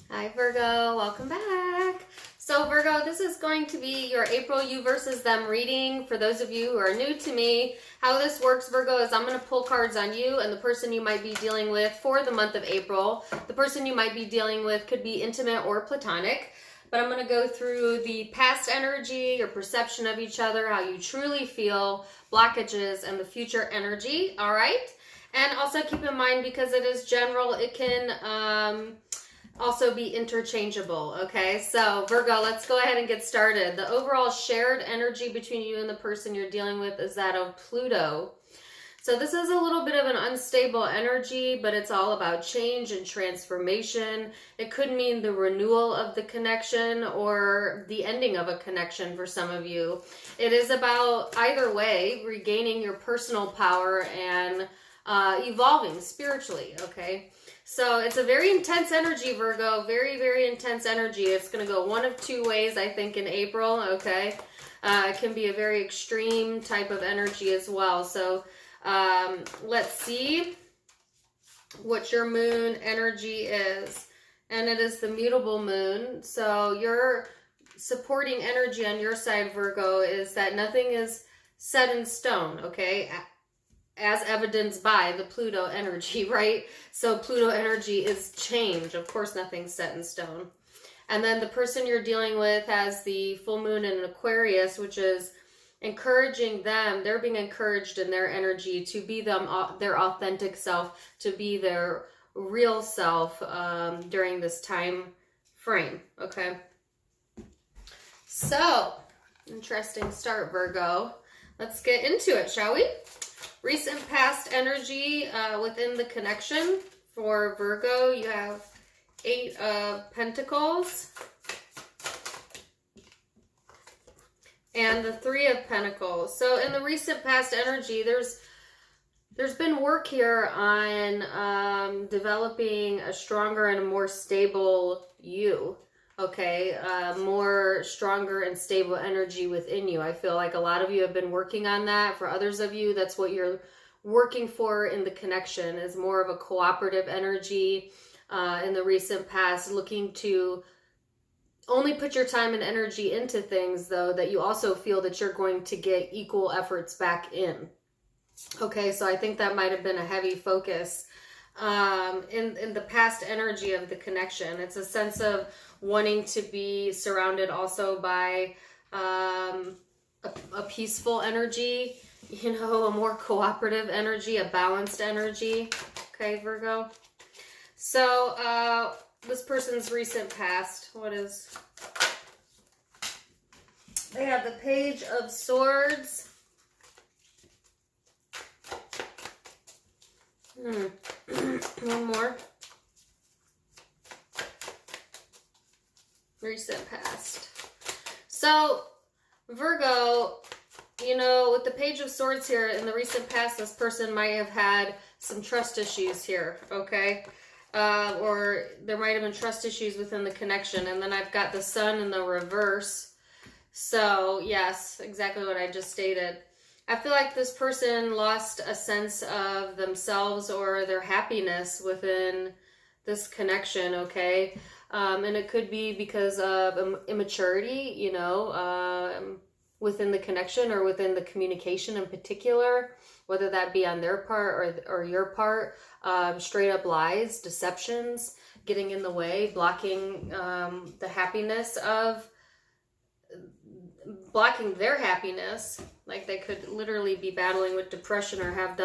Hi Virgo, welcome back. So Virgo, this is going to be your April you versus them reading. For those of you who are new to me, how this works, Virgo, is I'm going to pull cards on you and the person you might be dealing with for the month of April. The person you might be dealing with could be intimate or platonic, but I'm going to go through the past energy, your perception of each other, how you truly feel, blockages, and the future energy, all right? And also keep in mind, because it is general, it can also be interchangeable, okay? So Virgo, let's go ahead and get started. The overall shared energy between you and the person you're dealing with is that of Pluto. So this is a little bit of an unstable energy, but it's all about change and transformation. It could mean the renewal of the connection or the ending of a connection for some of you. It is about, either way, regaining your personal power and evolving spiritually, okay? So it's a very intense energy, Virgo. Very, very intense energy. It's going to go one of two ways, I think, in April, okay? It can be a very extreme type of energy as well. So let's see what your moon energy is. And it is the mutable moon. So your supporting energy on your side, Virgo, is that nothing is set in stone, okay? As evidenced by the Pluto energy, right? So Pluto energy is change. Of course, nothing's set in stone. And then the person you're dealing with has the full moon in Aquarius, which is encouraging them. They're being encouraged in their energy to be their authentic self, to be their real self during this time frame, okay? So, interesting start, Virgo. Let's get into it, shall we? Recent past energy within the connection for Virgo, you have 8 of Pentacles and the 3 of Pentacles. So in the recent past energy, there's been work here on developing a stronger and a more stable you. Okay, more stronger and stable energy within you. I feel like a lot of you have been working on that. For others of you, that's what you're working for in the connection, is more of a cooperative energy in the recent past, looking to only put your time and energy into things, though, that you also feel that you're going to get equal efforts back in. Okay, so I think that might have been a heavy focus in the past energy of the connection. It's a sense of wanting to be surrounded also by a peaceful energy, you know, a more cooperative energy, a balanced energy. Okay, Virgo. So this person's recent past, what is... They have the Page of Swords. One more. Recent past. So, Virgo, you know, with the Page of Swords here, in the recent past, this person might have had some trust issues here, okay? Or there might have been trust issues within the connection. And then I've got the Sun in the reverse. So, yes, exactly what I just stated. I feel like this person lost a sense of themselves or their happiness within this connection, okay? And it could be because of immaturity, you know, within the connection or within the communication in particular, whether that be on their part or your part, straight up lies, deceptions, getting in the way, blocking the happiness of, blocking their happiness. Like they could literally be battling with depression or have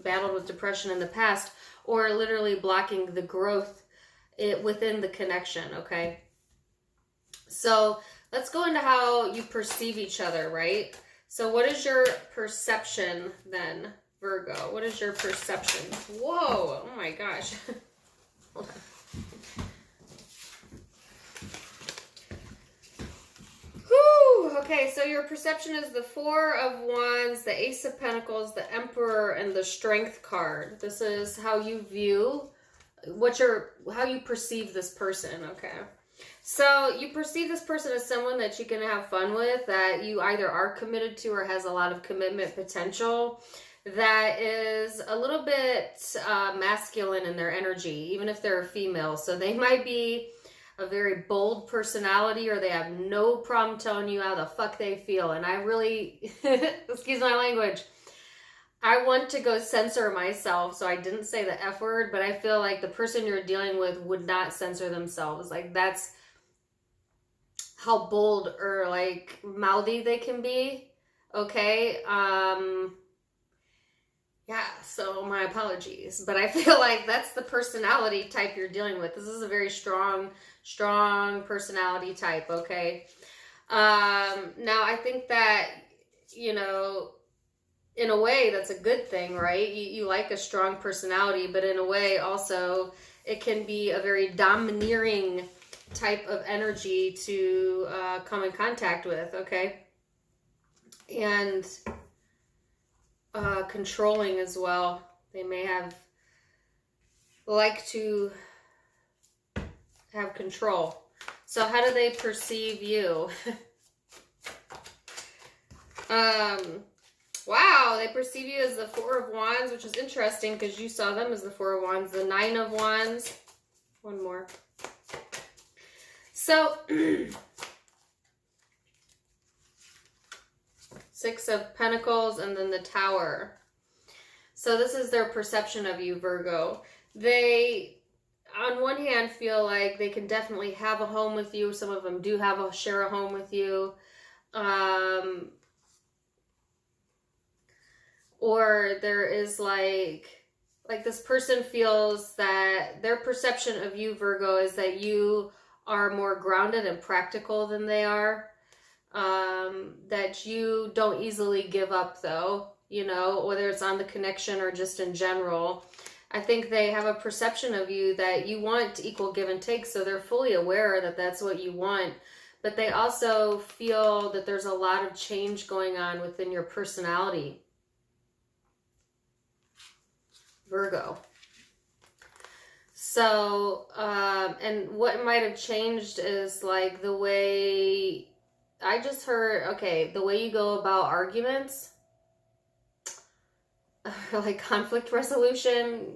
battled with depression in the past, or literally blocking the growth within the connection, okay? So let's go into how you perceive each other, right? So what is your perception then, Virgo? What is your perception? Whoa, oh my gosh. Hold on. Okay, so your perception is the Four of Wands, the Ace of Pentacles, the Emperor, and the Strength card. This is how you view how you perceive this person, okay? So you perceive this person as someone that you can have fun with, that you either are committed to or has a lot of commitment potential, that is a little bit masculine in their energy, even if they're a female. So they might be a very bold personality, or they have no problem telling you how the fuck they feel. And I really, excuse my language, I want to go censor myself, so I didn't say the F word, but I feel like the person you're dealing with would not censor themselves. Like, that's how bold or like mouthy they can be. Okay. Yeah, so my apologies, but I feel like that's the personality type you're dealing with. This is a very strong personality type, okay? Now I think that, you know, in a way that's a good thing, right? You like a strong personality, but in a way also it can be a very domineering type of energy to come in contact with, okay? And controlling as well. They may like to have control. So how do they perceive you? Wow, they perceive you as the Four of Wands, which is interesting because you saw them as the Four of Wands. The Nine of Wands. One more. So, Six of Pentacles, and then the Tower. So this is their perception of you, Virgo. They, on one hand, feel like they can definitely have a home with you. Some of them do share a home with you. Or there is like this person feels that their perception of you, Virgo, is that you are more grounded and practical than they are. That you don't easily give up, though, you know, whether it's on the connection or just in general. I think they have a perception of you that you want equal give and take, so they're fully aware that that's what you want, but they also feel that there's a lot of change going on within your personality, Virgo. So, and what might have changed is like the way... I just heard, okay, the way you go about arguments, like conflict resolution,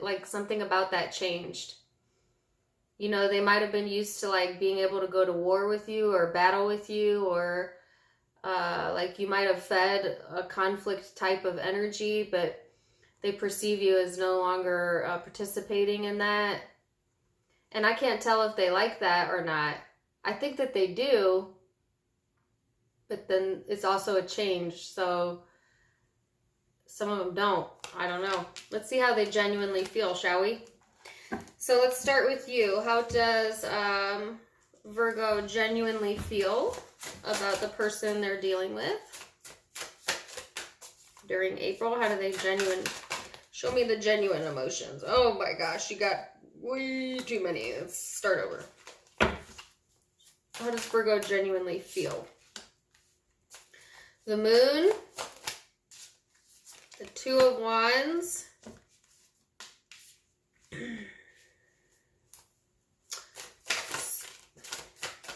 like something about that changed. You know, they might have been used to like being able to go to war with you or battle with you, or like you might have fed a conflict type of energy, but they perceive you as no longer participating in that. And I can't tell if they like that or not. I think that they do. But then it's also a change, so some of them don't. I don't know. Let's see how they genuinely feel, shall we? So let's start with you. How does Virgo genuinely feel about the person they're dealing with during April? How do they show me the genuine emotions? Oh my gosh, you got way too many. Let's start over. How does Virgo genuinely feel? The Moon, the Two of Wands,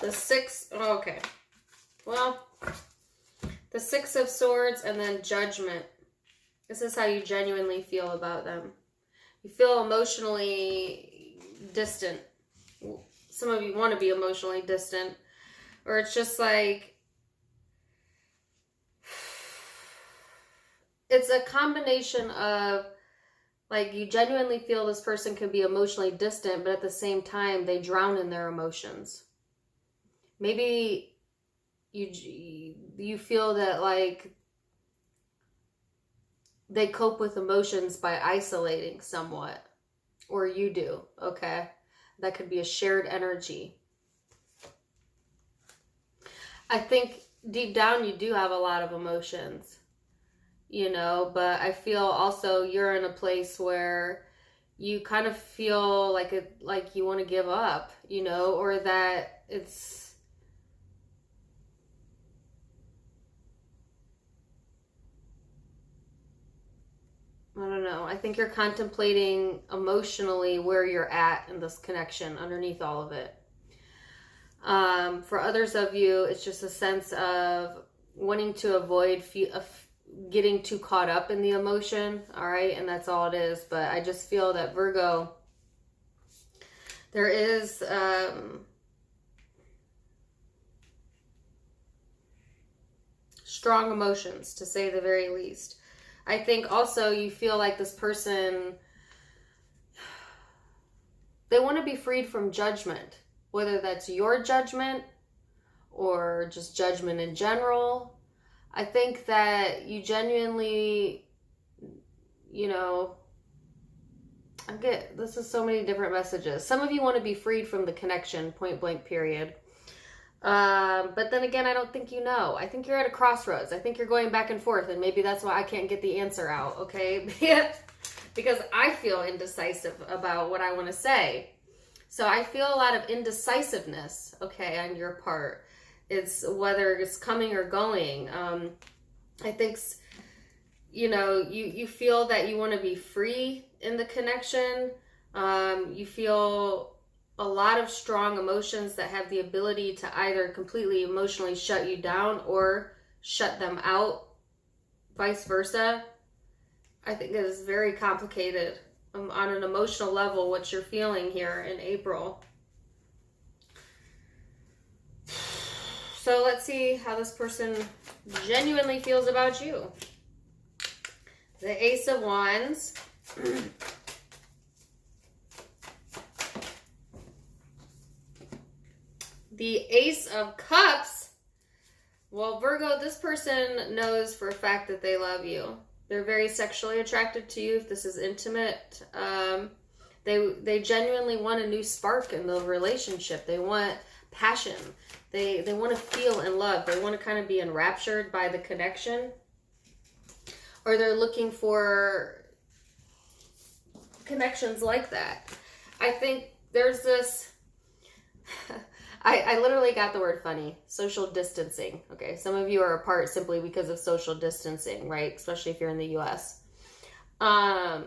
the Six, oh, okay, well, the Six of Swords, and then Judgment. This is how you genuinely feel about them. You feel emotionally distant. Some of you want to be emotionally distant, or it's just like, it's a combination of, like, you genuinely feel this person can be emotionally distant, but at the same time, they drown in their emotions. Maybe you feel that, like, they cope with emotions by isolating somewhat. Or you do, okay? That could be a shared energy. I think deep down you do have a lot of emotions. You know, but I feel also you're in a place where you kind of feel like you want to give up, you know, or that it's, I don't know. I think you're contemplating emotionally where you're at in this connection underneath all of it. For others of you, it's just a sense of wanting to avoid getting too caught up in the emotion, all right? And that's all it is. But I just feel that Virgo, there is strong emotions, to say the very least. I think also you feel like this person, they want to be freed from judgment, whether that's your judgment or just judgment in general. I think that you genuinely, you know, this is so many different messages. Some of you want to be freed from the connection, point blank, period. But then again, I don't think you know. I think you're at a crossroads. I think you're going back and forth, and maybe that's why I can't get the answer out, okay? Because I feel indecisive about what I want to say. So I feel a lot of indecisiveness, okay, on your part. It's whether it's coming or going. I think, you know, you feel that you want to be free in the connection. You feel a lot of strong emotions that have the ability to either completely emotionally shut you down or shut them out, vice versa. I think it is very complicated on an emotional level what you're feeling here in April. So let's see how this person genuinely feels about you. The Ace of Wands. The Ace of Cups. Well, Virgo, this person knows for a fact that they love you. They're very sexually attracted to you if this is intimate. They genuinely want a new spark in the relationship. They want passion. They want to feel in love. They want to kind of be enraptured by the connection. Or they're looking for connections like that. I think there's this... I literally got the word funny. Social distancing. Okay, some of you are apart simply because of social distancing, right? Especially if you're in the U.S. But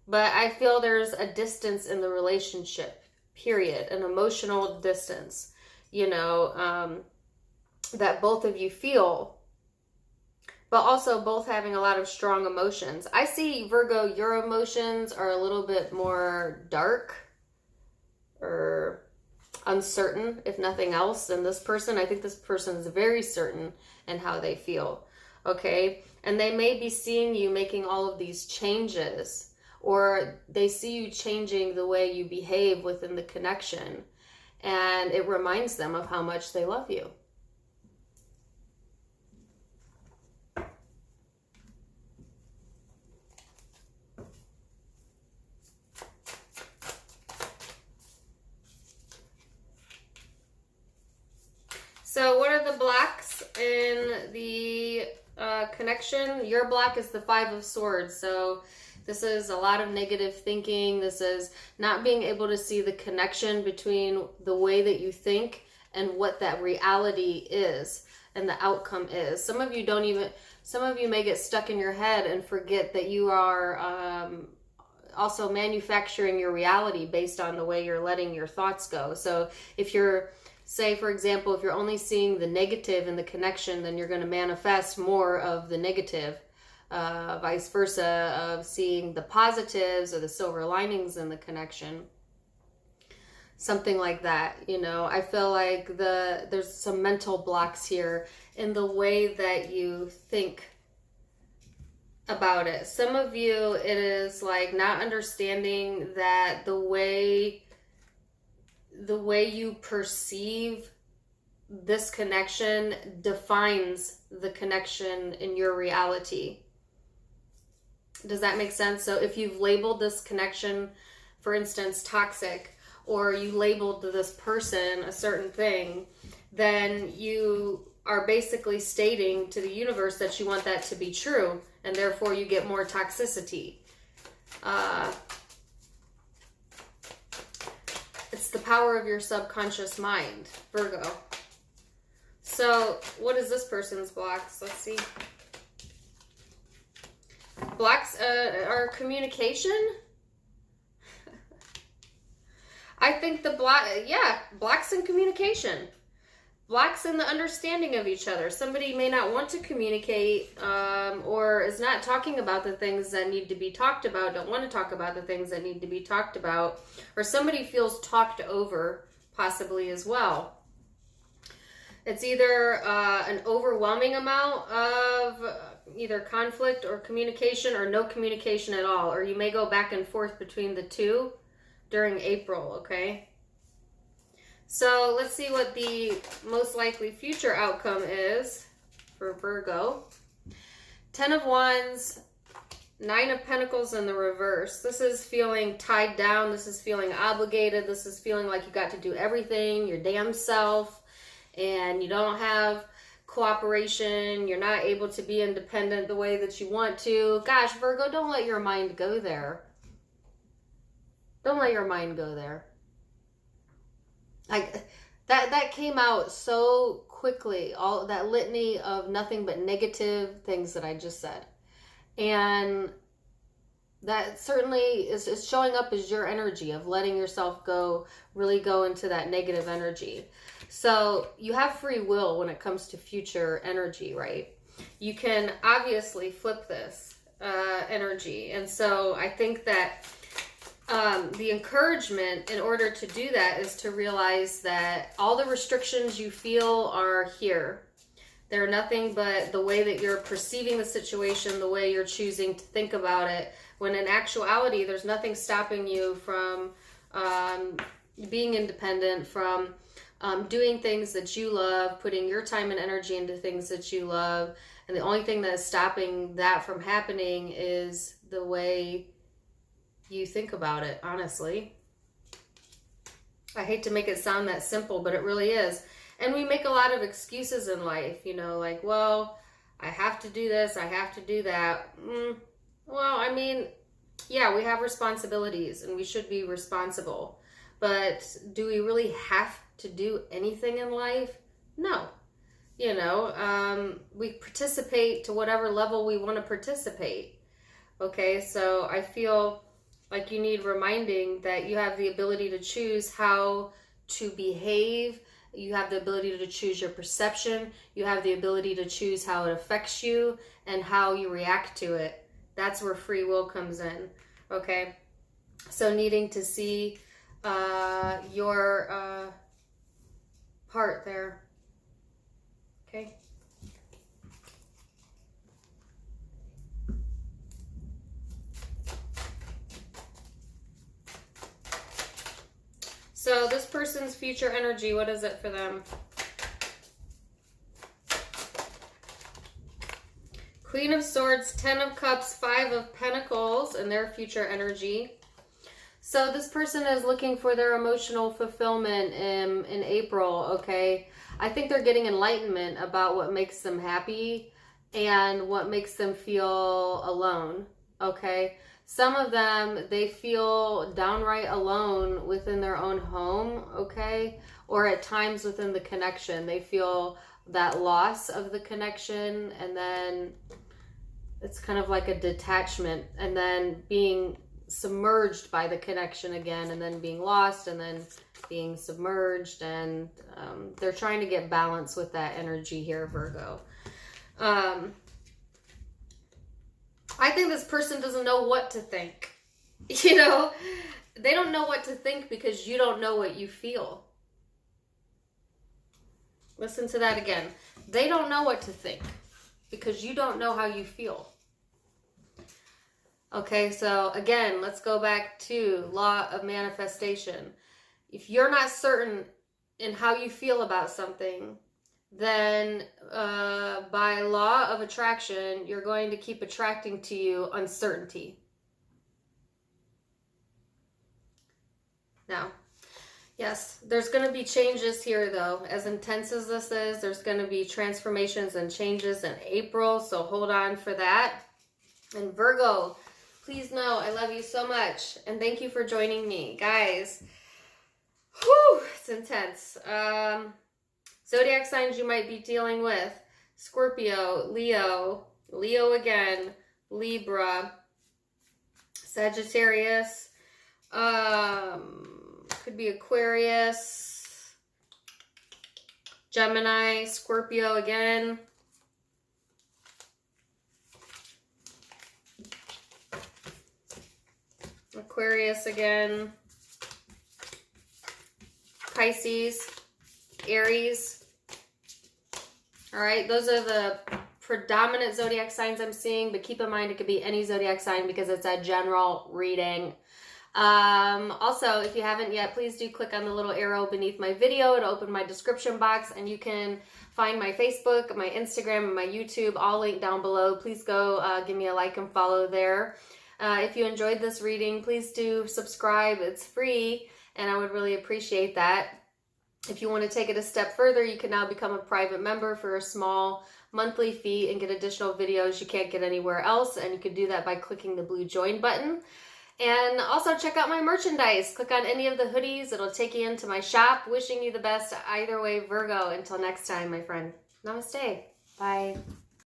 I feel there's a distance in the relationship, period. An emotional distance, you know, that both of you feel. But also both having a lot of strong emotions. I see, Virgo, your emotions are a little bit more dark or uncertain, if nothing else, than this person. I think this person is very certain in how they feel, okay? And they may be seeing you making all of these changes, or they see you changing the way you behave within the connection, and it reminds them of how much they love you. So what are the blocks in the connection? Your block is the Five of Swords. So this is a lot of negative thinking. This is not being able to see the connection between the way that you think and what that reality is and the outcome is. Some of you may get stuck in your head and forget that you are also manufacturing your reality based on the way you're letting your thoughts go. So if you're, say, for example, if you're only seeing the negative in the connection, then you're going to manifest more of the negative. Vice versa, of seeing the positives or the silver linings in the connection. Something like that, you know. I feel like there's some mental blocks here in the way that you think about it. Some of you, it is like not understanding that the way you perceive this connection defines the connection in your reality. Does that make sense? So if you've labeled this connection, for instance, toxic, or you labeled this person a certain thing, then you are basically stating to the universe that you want that to be true, and therefore you get more toxicity. It's the power of your subconscious mind, Virgo. So what is this person's blocks? Let's see. Blocks are communication. I think blocks in communication. Blocks in the understanding of each other. Somebody may not want to communicate or is not talking about the things that need to be talked about, don't want to talk about the things that need to be talked about, or somebody feels talked over possibly as well. It's either an overwhelming amount of either conflict or communication, or no communication at all. Or you may go back and forth between the two during April, okay? So let's see what the most likely future outcome is for Virgo. 10 of Wands, 9 of Pentacles in the reverse. This is feeling tied down. This is feeling obligated. This is feeling like you got to do everything your damn self, and you don't have cooperation. You're not able to be independent the way that you want to. Gosh, Virgo, don't let your mind go there. Don't let your mind go there. Like that came out so quickly. All that litany of nothing but negative things that I just said. And that certainly is showing up as your energy of letting yourself go, really go into that negative energy. So you have free will when it comes to future energy, right? You can obviously flip this energy. And so I think that the encouragement in order to do that is to realize that all the restrictions you feel are here. They're nothing but the way that you're perceiving the situation, the way you're choosing to think about it, when in actuality, there's nothing stopping you from being independent, from doing things that you love, putting your time and energy into things that you love. And the only thing that is stopping that from happening is the way you think about it, honestly. I hate to make it sound that simple, but it really is. And we make a lot of excuses in life, you know, like, well, I have to do this, I have to do that. Well, I mean, yeah, we have responsibilities and we should be responsible. But do we really have to do anything in life? No. You know, we participate to whatever level we want to participate. Okay, so I feel like you need reminding that you have the ability to choose how to behave. You have the ability to choose your perception. You have the ability to choose how it affects you and how you react to it. That's where free will comes in, okay? So needing to see your part there, okay? So this person's future energy, what is it for them? Queen of Swords, 10 of Cups, 5 of Pentacles, and their future energy. So this person is looking for their emotional fulfillment in April, okay? I think they're getting enlightenment about what makes them happy and what makes them feel alone, okay? Some of them, they feel downright alone within their own home, okay? Or at times within the connection. They feel that loss of the connection, and then it's kind of like a detachment, and then being submerged by the connection again, and then being lost, and then being submerged, and they're trying to get balance with that energy here, Virgo. I think this person doesn't know what to think. You know, they don't know what to think because you don't know what you feel. Listen to that again. They don't know what to think because you don't know how you feel. Okay, so again, let's go back to law of manifestation. If you're not certain in how you feel about something, then by law of attraction, you're going to keep attracting to you uncertainty. Now, yes, there's going to be changes here, though. As intense as this is, there's going to be transformations and changes in April, so hold on for that. And Virgo, please know I love you so much, and thank you for joining me. Guys, whew, it's intense. Zodiac signs you might be dealing with: Scorpio, Leo again, Libra, Sagittarius, could be Aquarius, Gemini, Scorpio again, Aquarius again, Pisces, Aries, All right, those are the predominant zodiac signs I'm seeing, but keep in mind it could be any zodiac sign because it's a general reading. Also, if you haven't yet, please do click on the little arrow beneath my video. It'll open my description box, and you can find my Facebook, my Instagram, and my YouTube all linked down below. Please go give me a like and follow there. If you enjoyed this reading, please do subscribe. It's free, and I would really appreciate that. If you want to take it a step further, you can now become a private member for a small monthly fee and get additional videos you can't get anywhere else, and you can do that by clicking the blue join button. And also check out my merchandise. Click on any of the hoodies. It'll take you into my shop. Wishing you the best either way, Virgo. Until next time, my friend. Namaste. Bye.